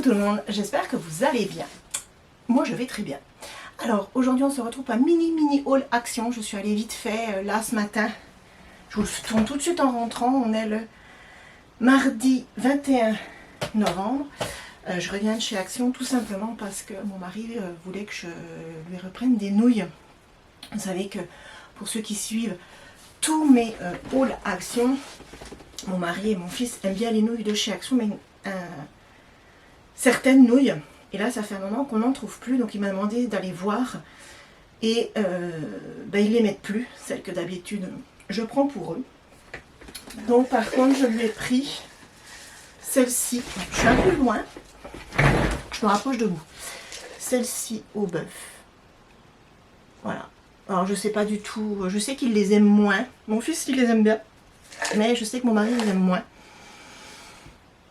tout le monde, j'espère que vous allez bien. Moi je vais très bien. Alors aujourd'hui on se retrouve pour un mini haul action. Je suis allée vite fait là ce matin. Je vous le tourne tout de suite en rentrant. On est le mardi 21 novembre. Je reviens de chez Action tout simplement parce que mon mari voulait que je lui reprenne des nouilles. Vous savez que pour ceux qui suivent tous mes hauls Action, mon mari et mon fils aiment bien les nouilles de chez Action, mais certaines nouilles. Et là, ça fait un moment qu'on n'en trouve plus, donc il m'a demandé d'aller voir. Et ils les mettent plus, celles que d'habitude je prends pour eux. Donc par contre, je lui ai pris celle-ci. Je suis un peu loin. Je me rapproche de vous. Celle-ci au bœuf. Voilà. Alors je sais pas du tout. Je sais qu'il les aime moins. Mon fils, il les aime bien. Mais je sais que mon mari les aime moins.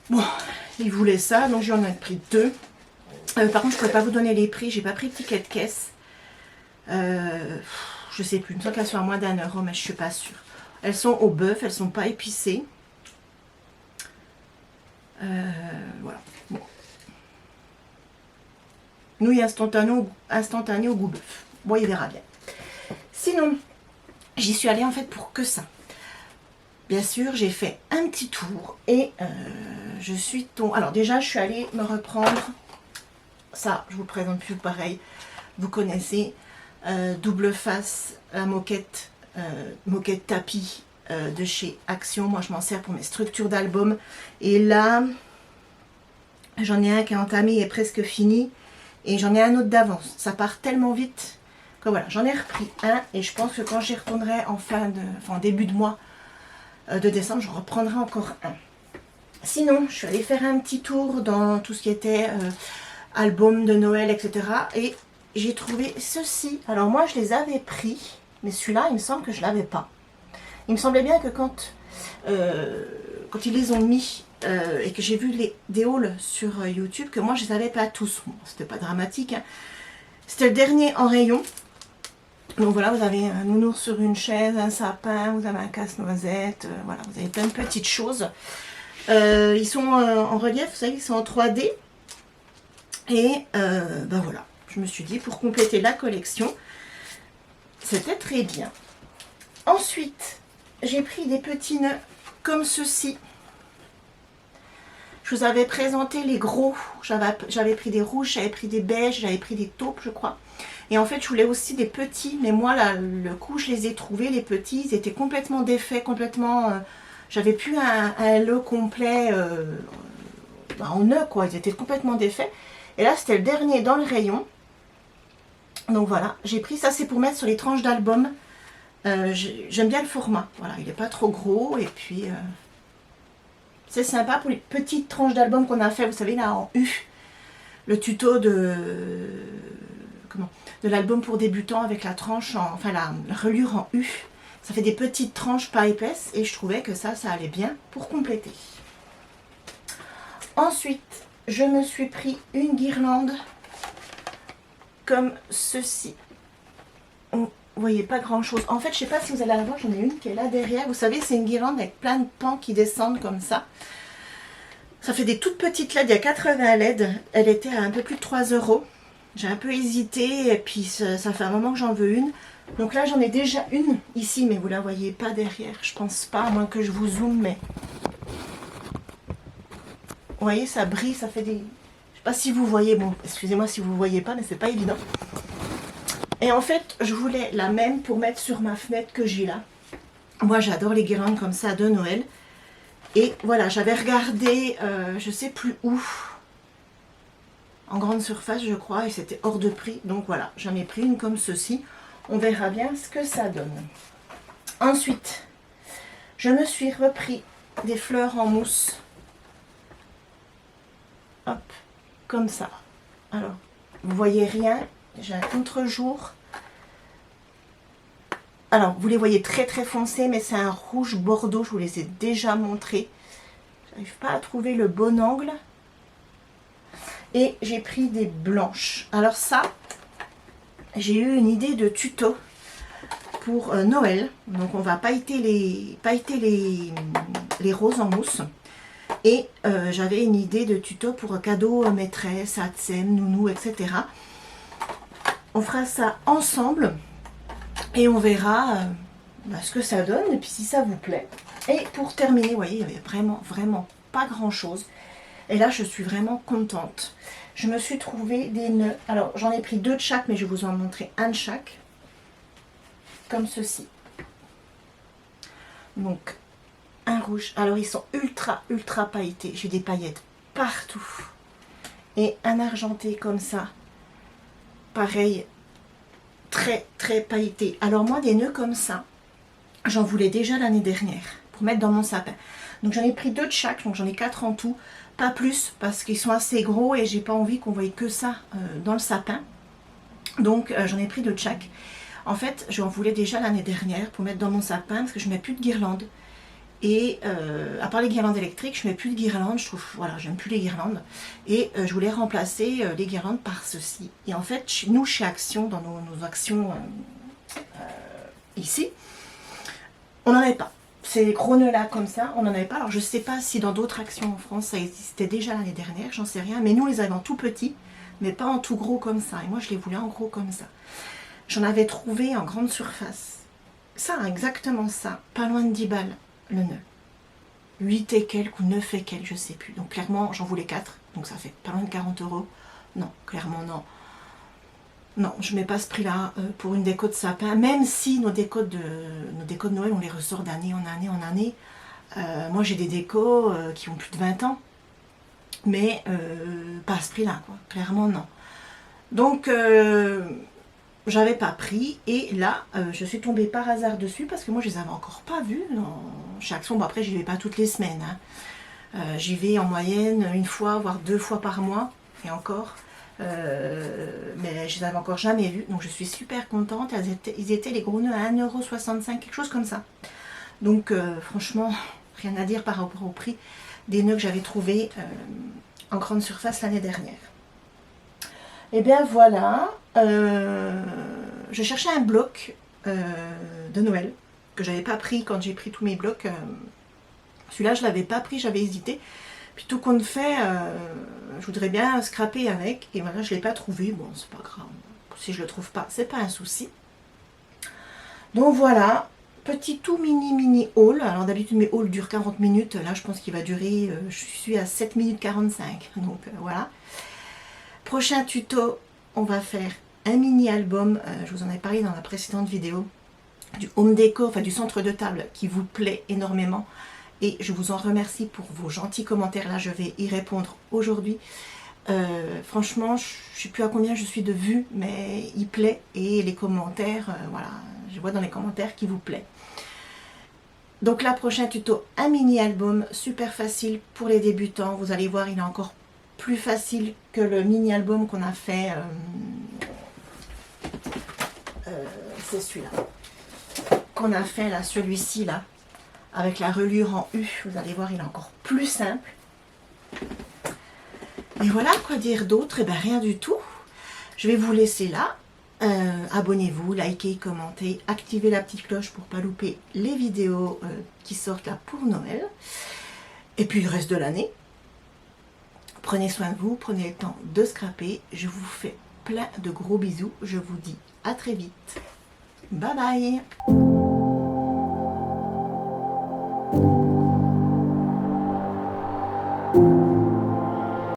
Bon, il voulait ça, donc j'en ai pris deux. Par contre, je ne pourrais pas vous donner les prix. J'ai pas pris le ticket de caisse. Je sais plus. Il me semble qu'elles sont à moins d'1 €, mais je suis pas sûre. Elles sont au bœuf, elles sont pas épicées. Voilà. Bon. Nouilles instantanées au goût bœuf. Bon, il verra bien. Sinon, j'y suis allée en fait pour que ça. Bien sûr, j'ai fait un petit tour et je suis tombée. Alors déjà, je suis allée me reprendre ça. Je vous présente plus pareil. Vous connaissez double face, la moquette tapis de chez Action. Moi, je m'en sers pour mes structures d'album. Et là, j'en ai un qui est entamé et presque fini. Et j'en ai un autre d'avance. Ça part tellement vite que voilà, j'en ai repris un. Et je pense que quand j'y retournerai en début de mois de décembre, je reprendrai encore un. Sinon, je suis allée faire un petit tour dans tout ce qui était album de Noël, etc. Et j'ai trouvé ceci. Alors moi, je les avais pris, mais celui-là, il me semble que je ne l'avais pas. Il me semblait bien que quand ils les ont mis et que j'ai vu des hauls sur YouTube, que moi, je ne les avais pas tous. Bon, c'était pas dramatique, hein. C'était le dernier en rayon. Donc voilà, vous avez un nounours sur une chaise, un sapin, vous avez un casse-noisette, voilà, vous avez plein de petites choses. Ils sont en relief, vous savez, ils sont en 3D. Et voilà, je me suis dit, pour compléter la collection, c'était très bien. Ensuite, j'ai pris des petits nœuds comme ceci. Je vous avais présenté les gros, j'avais pris des rouges, j'avais pris des beiges, j'avais pris des taupes, je crois. Et en fait, je voulais aussi des petits, mais moi, là, le coup, je les ai trouvés, les petits, ils étaient complètement défaits, complètement... j'avais plus un lot complet en nœud, quoi, ils étaient complètement défaits. Et là, c'était le dernier dans le rayon. Donc voilà, j'ai pris ça, c'est pour mettre sur les tranches d'album. J'aime bien le format, voilà, il n'est pas trop gros, et puis... c'est sympa pour les petites tranches d'album qu'on a fait, vous savez, là, en U. Le tuto de l'album pour débutants avec la tranche, la reliure en U. Ça fait des petites tranches pas épaisses et je trouvais que ça allait bien pour compléter. Ensuite, je me suis pris une guirlande comme ceci. Vous voyez pas grand chose. En fait, je sais pas si vous allez la voir, j'en ai une qui est là derrière. Vous savez, c'est une guirlande avec plein de pans qui descendent comme ça. Ça fait des toutes petites LED, il y a 80 LED. Elle était à un peu plus de 3 €. J'ai un peu hésité et puis ça fait un moment que j'en veux une. Donc là, j'en ai déjà une ici, mais vous la voyez pas derrière. Je pense pas, à moins que je vous zoome, mais... Vous voyez, ça brille, ça fait des... Je sais pas si vous voyez, bon, excusez-moi si vous voyez pas, mais c'est pas évident. Et en fait, je voulais la même pour mettre sur ma fenêtre que j'ai là. Moi, j'adore les guirlandes comme ça de Noël. Et voilà, j'avais regardé, je sais plus où, en grande surface, je crois, et c'était hors de prix. Donc voilà, j'en ai pris une comme ceci. On verra bien ce que ça donne. Ensuite, je me suis repris des fleurs en mousse. Hop, comme ça. Alors, vous voyez rien. J'ai un contre-jour. Alors, vous les voyez très très foncés, mais c'est un rouge bordeaux. Je vous les ai déjà montrés. J'arrive pas à trouver le bon angle. Et j'ai pris des blanches. Alors ça, j'ai eu une idée de tuto pour Noël. Donc on va pailleter les roses en mousse. Et j'avais une idée de tuto pour cadeau maîtresse, Atsem, nounou, etc. On fera ça ensemble et on verra ce que ça donne et puis si ça vous plaît. Et pour terminer, vous voyez, il n'y avait vraiment pas grand chose. Et là, je suis vraiment contente. Je me suis trouvé des nœuds. Alors, j'en ai pris 2 de chaque, mais je vais vous en montrer un de chaque. Comme ceci. Donc, un rouge. Alors, ils sont ultra pailletés. J'ai des paillettes partout. Et un argenté comme ça. Pareil, très pailleté. Alors, moi, des nœuds comme ça, j'en voulais déjà l'année dernière pour mettre dans mon sapin. Donc, j'en ai pris 2 de chaque. Donc, j'en ai 4 en tout. Pas plus parce qu'ils sont assez gros et j'ai pas envie qu'on voie que ça dans le sapin. Donc j'en ai pris 2 de chaque. En fait, j'en voulais déjà l'année dernière pour mettre dans mon sapin parce que je mets plus de guirlandes. Et à part les guirlandes électriques, je mets plus de guirlandes. Je trouve, voilà, j'aime plus les guirlandes. Et je voulais remplacer les guirlandes par ceci. Et en fait, nous chez Action, dans nos actions ici, on n'en avait pas. Ces gros nœuds là comme ça, on n'en avait pas. Alors je ne sais pas si dans d'autres actions en France ça existait déjà l'année dernière, j'en sais rien. Mais nous on les avait en tout petit, mais pas en tout gros comme ça. Et moi je les voulais en gros comme ça. J'en avais trouvé en grande surface. Ça, exactement ça. Pas loin de 10 balles le nœud. 8 et quelques ou 9 et quelques, je sais plus. Donc clairement j'en voulais 4. Donc ça fait pas loin de 40 €. Non, clairement non. Non, je ne mets pas ce prix-là pour une déco de sapin, même si nos décos de Noël, on les ressort d'année en année. Moi, j'ai des décos qui ont plus de 20 ans, mais pas à ce prix-là, quoi. Clairement, non. Donc, j'avais pas pris, et là, je suis tombée par hasard dessus, parce que moi, je les avais encore pas vus chez Action. Bon, après, j'y vais pas toutes les semaines. Hein. J'y vais en moyenne 1 fois, voire 2 fois par mois, et encore. Mais je les avais encore jamais vus, donc je suis super contente. Ils étaient les gros nœuds à 1,65 €, quelque chose comme ça. Donc franchement, rien à dire par rapport au prix des nœuds que j'avais trouvés en grande surface l'année dernière. Et bien voilà, je cherchais un bloc de Noël que j'avais pas pris quand j'ai pris tous mes blocs. Celui-là je l'avais pas pris, j'avais hésité. Puis tout compte fait, je voudrais bien scraper avec. Et voilà, je ne l'ai pas trouvé. Bon, c'est pas grave. Si je ne le trouve pas, c'est pas un souci. Donc voilà, petit tout mini haul. Alors d'habitude, mes hauls durent 40 minutes. Là, je pense qu'il va durer, je suis à 7 minutes 45. Donc voilà. Prochain tuto, on va faire un mini album. Je vous en ai parlé dans la précédente vidéo. Du home déco, enfin du centre de table qui vous plaît énormément. Et je vous en remercie pour vos gentils commentaires. Là, je vais y répondre aujourd'hui. Franchement, je ne sais plus à combien je suis de vues, mais il plaît. Et les commentaires, voilà, je vois dans les commentaires qu'il vous plaît. Donc là, prochain tuto, un mini-album super facile pour les débutants. Vous allez voir, il est encore plus facile que le mini-album qu'on a fait. C'est celui-là. Qu'on a fait là, celui-ci là. Avec la reliure en U, vous allez voir, il est encore plus simple. Et voilà, quoi dire d'autre? Et bien rien du tout. Je vais vous laisser là. Abonnez-vous, likez, commentez, activez la petite cloche pour ne pas louper les vidéos qui sortent là pour Noël. Et puis le reste de l'année. Prenez soin de vous, prenez le temps de scraper. Je vous fais plein de gros bisous. Je vous dis à très vite. Bye bye.